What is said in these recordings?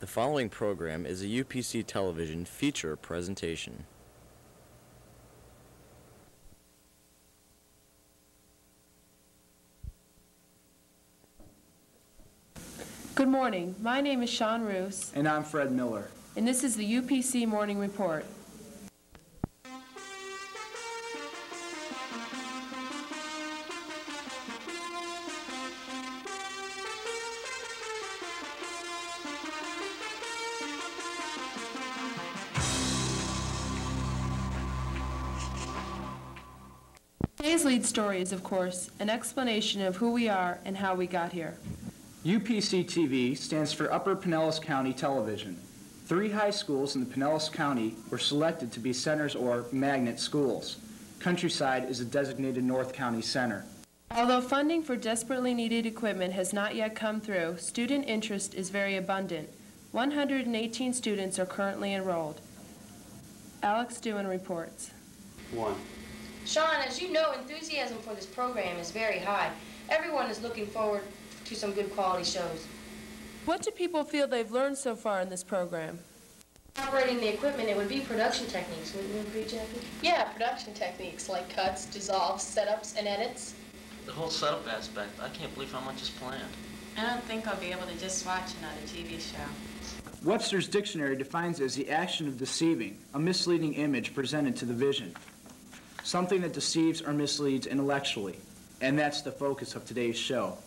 The following program is a UPC television feature presentation. Good morning. My name is Sean Roos. And I'm Fred Miller. And this is the UPC Morning Report. Today's lead story is, of course, an explanation of who we are and how we got here. UPC TV stands for Upper Pinellas County Television. 3 high schools in the Pinellas County were selected to be centers or magnet schools. Countryside is a designated North County center. Although funding for desperately needed equipment has not yet come through, student interest is very abundant. 118 students are currently enrolled. Alex Dewan reports. 1. Sean, as you know, enthusiasm for this program is very high. Everyone is looking forward to some good quality shows. What do people feel they've learned so far in this program? Operating the equipment, it would be production techniques, wouldn't you agree, Jackie? Yeah, production techniques like cuts, dissolves, setups, and edits. The whole setup aspect, I can't believe how much is planned. I don't think I'll be able to just watch another TV show. Webster's Dictionary defines it as the action of deceiving, a misleading image presented to the vision. Something that deceives or misleads intellectually. And that's the focus of today's show.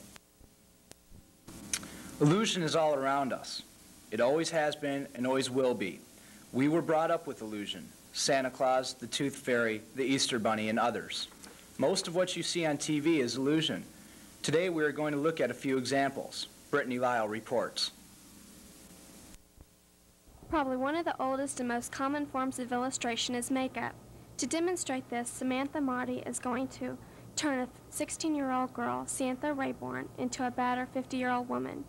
Illusion is all around us. It always has been and always will be. We were brought up with illusion. Santa Claus, the Tooth Fairy, the Easter Bunny, and others. Most of what you see on TV is illusion. Today we are going to look at a few examples. Brittany Lyle reports. Probably one of the oldest and most common forms of illustration is makeup. To demonstrate this, Samantha Marty is going to turn a 16-year-old girl, Santha Rayborn, into a battered 50-year-old woman.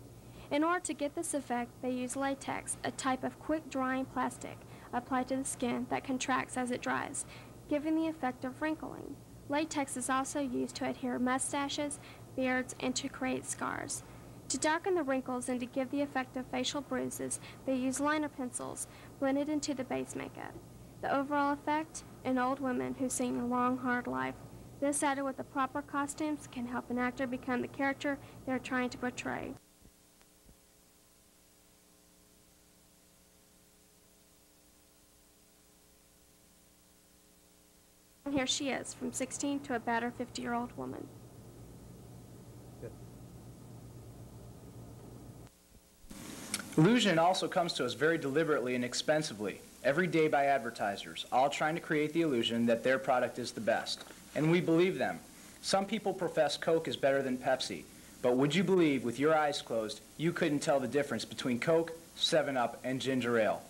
In order to get this effect, they use latex, a type of quick-drying plastic, applied to the skin that contracts as it dries, giving the effect of wrinkling. Latex is also used to adhere mustaches, beards, and to create scars. To darken the wrinkles and to give the effect of facial bruises, they use liner pencils blended into the base makeup. The overall effect? An old woman who's seen a long, hard life. This, added with the proper costumes, can help an actor become the character they're trying to portray. And here she is, from 16 to a battered 50-year-old woman. Illusion also comes to us very deliberately and expensively, every day by advertisers, all trying to create the illusion that their product is the best. And we believe them. Some people profess Coke is better than Pepsi, but would you believe, with your eyes closed, you couldn't tell the difference between Coke, 7-Up, and ginger ale?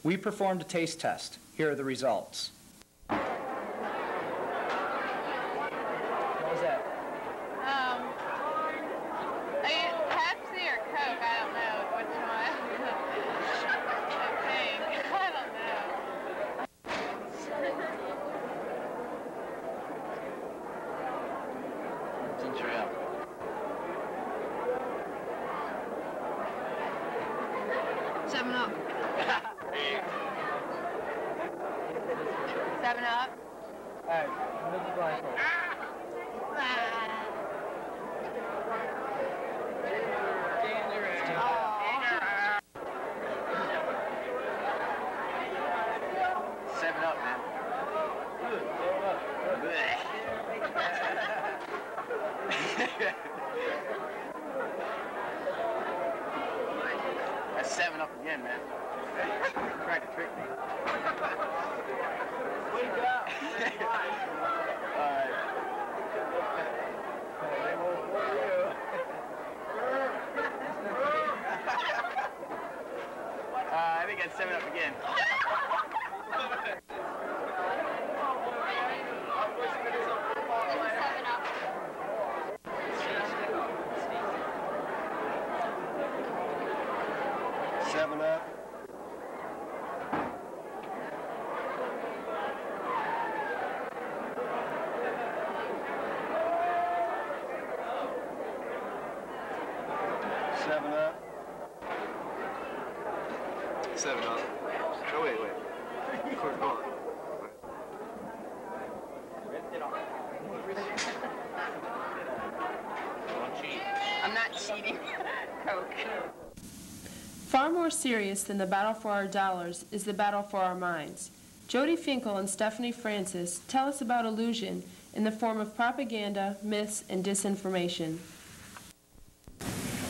We performed a taste test. Here are the results. What was that? Pepsi or Coke, I don't know which one. I think. I don't know. Ginger ale. Seven Up. 7-Up. All right, remove the blindfold. That's 7-Up again, man. Tried to trick me. Wake up. All right. They won't fool you. I think that's 7-Up again. 7-Up. $7. No, wait. Hold on. I'm not cheating. Coke. Far more serious than the battle for our dollars is the battle for our minds. Jody Finkel and Stephanie Francis tell us about illusion in the form of propaganda, myths, and disinformation.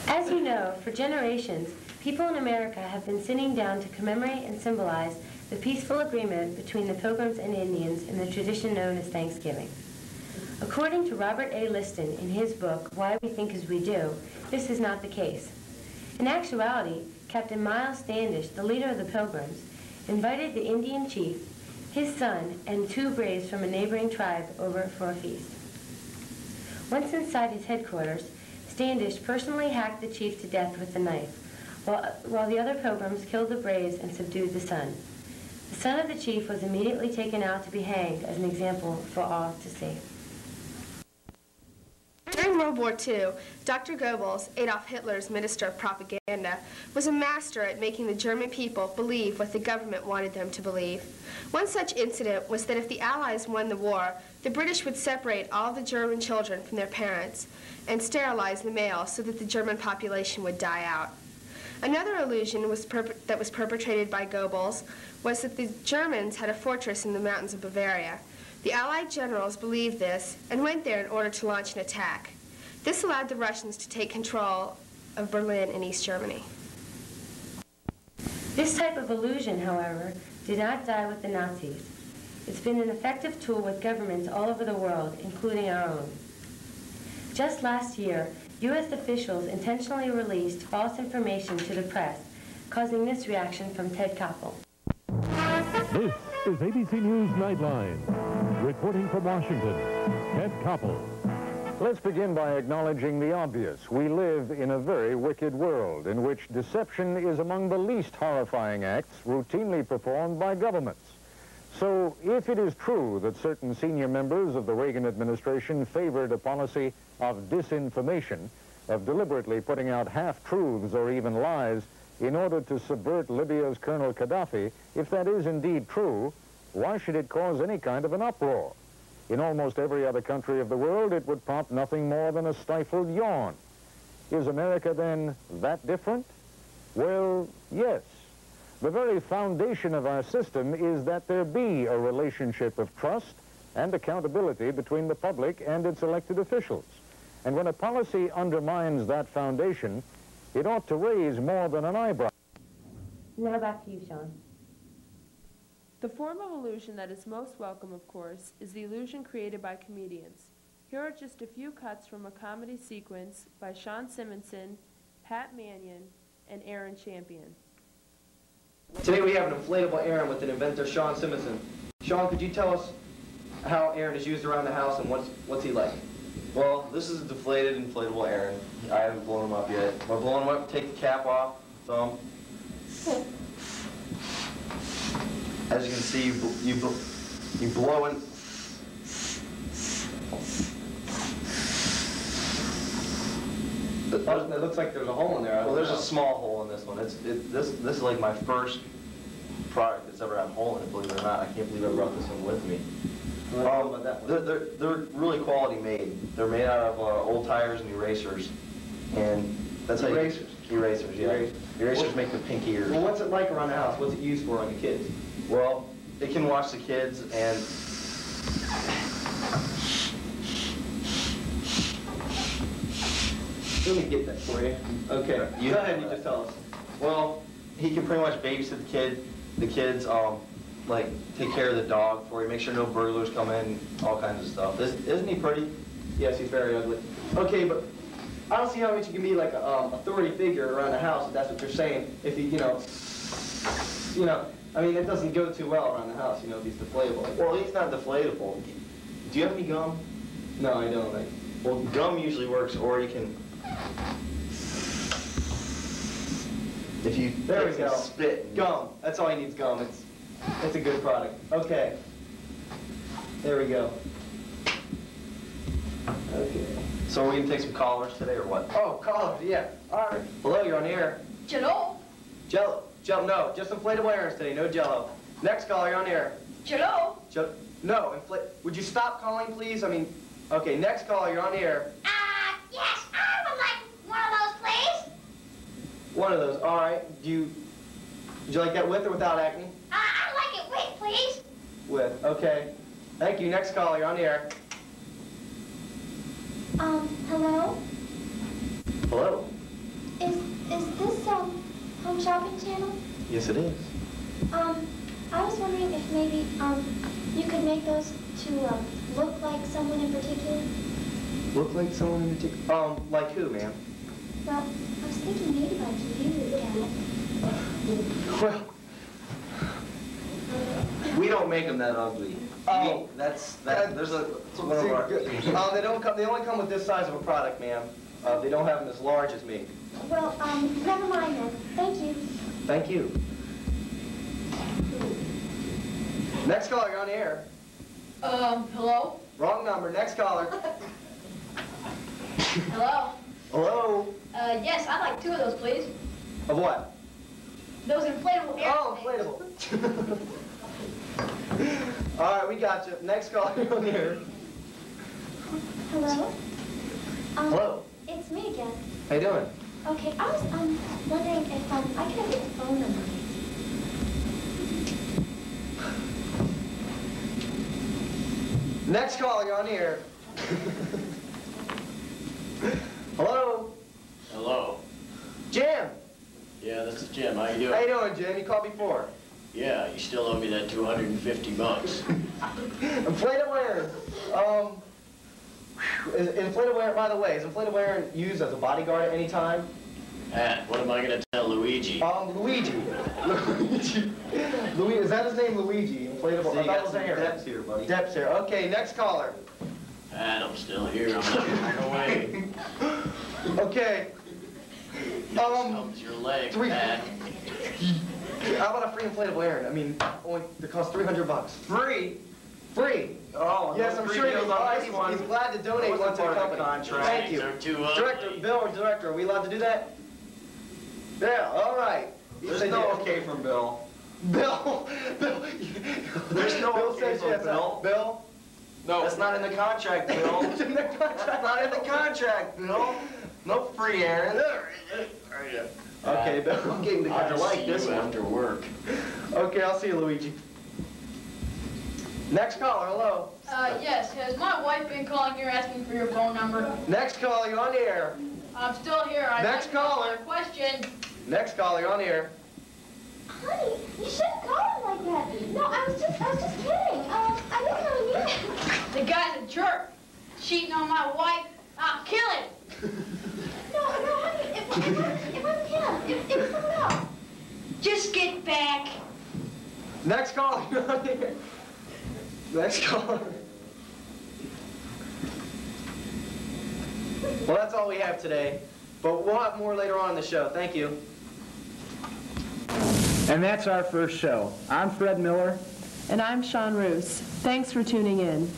As you know, for generations, people in America have been sitting down to commemorate and symbolize the peaceful agreement between the Pilgrims and Indians in the tradition known as Thanksgiving. According to Robert A. Liston in his book, Why We Think As We Do, this is not the case. In actuality, Captain Miles Standish, the leader of the Pilgrims, invited the Indian chief, his son, and 2 braves from a neighboring tribe over for a feast. Once inside his headquarters, Standish personally hacked the chief to death with a knife, while the other Pilgrims killed the braves and subdued the son. The son of the chief was immediately taken out to be hanged as an example for all to see. During World War II, Dr. Goebbels, Adolf Hitler's minister of propaganda, was a master at making the German people believe what the government wanted them to believe. One such incident was that if the Allies won the war, the British would separate all the German children from their parents and sterilize the males so that the German population would die out. Another illusion that was perpetrated by Goebbels was that the Germans had a fortress in the mountains of Bavaria. The Allied generals believed this and went there in order to launch an attack. This allowed the Russians to take control of Berlin and East Germany. This type of illusion, however, did not die with the Nazis. It's been an effective tool with governments all over the world, including our own. Just last year, U.S. officials intentionally released false information to the press, causing this reaction from Ted Koppel. This is ABC News Nightline. Reporting from Washington, Ted Koppel. Let's begin by acknowledging the obvious. We live in a very wicked world in which deception is among the least horrifying acts routinely performed by governments. So if it is true that certain senior members of the Reagan administration favored a policy of disinformation, of deliberately putting out half-truths or even lies in order to subvert Libya's Colonel Gaddafi, if that is indeed true, why should it cause any kind of an uproar? In almost every other country of the world, it would prompt nothing more than a stifled yawn. Is America then that different? Well, yes. The very foundation of our system is that there be a relationship of trust and accountability between the public and its elected officials. And when a policy undermines that foundation, it ought to raise more than an eyebrow. Now back to you, Sean. The form of illusion that is most welcome, of course, is the illusion created by comedians. Here are just a few cuts from a comedy sequence by Sean Simonson, Pat Mannion, and Aaron Champion. Today we have an inflatable Aaron with an inventor, Sean Simonson. Sean, could you tell us how Aaron is used around the house and what's he like? Well, this is a deflated inflatable Aaron. I haven't blown him up yet. We're blowing him up, take the cap off, thumb. As you can see, you blow in. It looks like there's a hole in there. Well, there's a small hole in this one. This is like my first product that's ever had a hole in it, believe it or not. I can't believe I brought this one with me. They're really quality made. They're made out of old tires and erasers. And that's how Erasers? Erasers, yeah. Erasers make the pink ears. Well, what's it like around the house? What's it used for on the kids? Well, it can watch the kids and... Let me get that for you. Okay, go ahead and you just tell us. Well, he can pretty much babysit the kids, like take care of the dog for you, make sure no burglars come in, all kinds of stuff. Isn't he pretty? Yes, he's very ugly. Okay, but I don't see how much you can be like an authority figure around the house, if that's what you're saying. If he, I mean, it doesn't go too well around the house, if he's deflatable. Well, he's not deflatable. Do you have any gum? No, I don't. Well, gum usually works, or you can... If you there we go. Spit. Gum. That's all he needs, gum. It's a good product. Okay. There we go. Okay. So are we going to take some callers today, or what? Oh, callers, yeah. All right. Hello, you're on air. Jello. Jello. No, just inflatable errands today, no Jello. Next caller, you're on the air. Jello? No, would you stop calling, please? I mean, okay, next caller, you're on the air. Yes, I would like one of those, please. One of those, all right. Would you like that with or without acne? I'd like it with, please. With, okay. Thank you. Next caller, you're on the air. Hello? Hello? Is this, Home Shopping Channel? Yes, it is. I was wondering if maybe, you could make those to, look like someone in particular? Look like someone in particular? Like who, ma'am? Well, I was thinking maybe like you, Dad. Well, We don't make them that ugly. Oh. There's one of our... they only come with this size of a product, ma'am. They don't have them as large as me. Well, never mind then. Thank you. Thank you. Next caller, you're on the air. Hello? Wrong number. Next caller. Hello? Hello? Yes, I'd like 2 of those, please. Of what? Those inflatable air Oh, inflatable. All right, we got you. Next caller, you're on the air. Hello? Hello? It's me again. How you doing? Okay, I was, wondering if, I could have your phone number, please. Next caller, you're on the air. Hello? Hello. Jim. Yeah, this is Jim. How you doing? How you doing, Jim? You called before. Yeah, you still owe me that $250. Inflatable air. Inflatable air, by the way, is inflatable air used as a bodyguard at any time? What am I going to tell Luigi? Luigi. Luigi. Is that his name, Luigi? Inflatable. So you I thought got it was some air. depths here, buddy. Depths here. Okay, next caller. I'm still here. I'm not going away. Okay. Comes your leg, Pat. How about a free inflatable air? I mean, only it costs $300. Free? Free. Oh, yes, I'm sure he's glad to donate one to the company. Thank you. Director, Bill or Director, are we allowed to do that? Yeah, all right. There's no okay from Bill. Bill. There's no okay from Bill. Bill? No. That's not in the contract, Bill. It's in the contract. That's not in the contract, Bill. No free errands. Okay, Bill. I'm getting to kind of like this one. After work. Okay, I'll see you, Luigi. Next caller, hello. Yes, has my wife been calling here asking for your phone number? Next caller, you're on the air. I'm still here. Next caller. Question. Next caller, you're on the air. Honey, you shouldn't call him like that. No, I was just kidding. I didn't really mean it. The guy's a jerk. Cheating on my wife. I'll kill him. No, honey, it wasn't him. It was someone else. Just get back. Next caller, you're on the air. Next caller. Well, that's all we have today, but we'll have more later on in the show. Thank you. And that's our first show. I'm Fred Miller. And I'm Sean Roos. Thanks for tuning in.